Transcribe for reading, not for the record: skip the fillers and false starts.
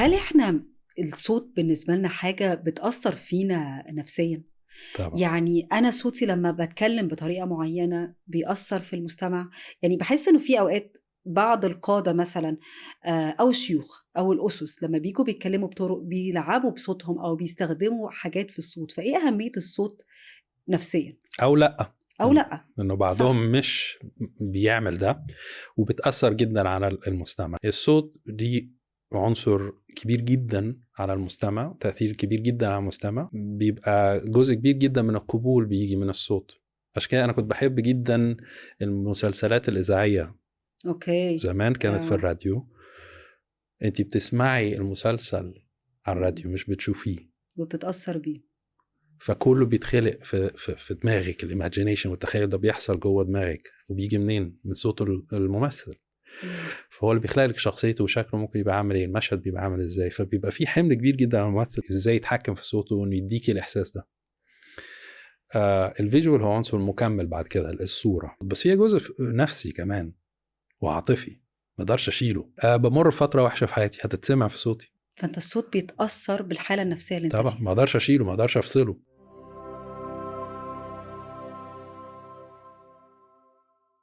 هل احنا الصوت بالنسبة لنا حاجة بتأثر فينا نفسيا؟ طبعا. يعني أنا صوتي لما بتكلم بطريقة معينة بيأثر في المستمع. يعني بحس إنه في أوقات بعض القادة مثلا أو الشيوخ أو الأسس لما بيجوا بيتكلموا بطرق بيلعبوا بصوتهم أو بيستخدموا حاجات في الصوت. فإيه أهمية الصوت نفسيا؟ او لا، أو لأ؟ انه صح. بعضهم مش بيعمل ده وبتأثر جدا على المستمع. الصوت دي عنصر كبير جدا على المستمع، تأثير كبير جدا على المستمع، بيبقى جزء كبير جدا من القبول بيجي من الصوت. عشان كده انا كنت بحب جدا المسلسلات الإذاعية. أوكي. زمان كانت في آه. الراديو، انت بتسمعي المسلسل على الراديو مش بتشوفيه، وبتتأثر بيه. فكله بيتخلق في دماغك، الايماجينيشن والتخيل ده بيحصل جوه دماغك، وبيجي منين؟ من صوت الممثل. مم. فهو اللي بيخلق لك شخصيته وشكله ممكن يبقى عامل ايه، المشهد بيبقى عامل ازاي. فبيبقى في حمل كبير جدا على الممثل ازاي يتحكم في صوته وانه يديكي الاحساس ده. الفيجوال هو عنصر مكمل بعد كده، الصورة، بس هي جزء نفسي كمان وعاطفي ما اقدرش اشيله. بمر فترة وحشة في حياتي هتتسمع في صوتي. فأنت الصوت بيتأثر بالحالة النفسية اللي أنت طبعا فيها. ما اقدرش اشيله، ما اقدرش افصله.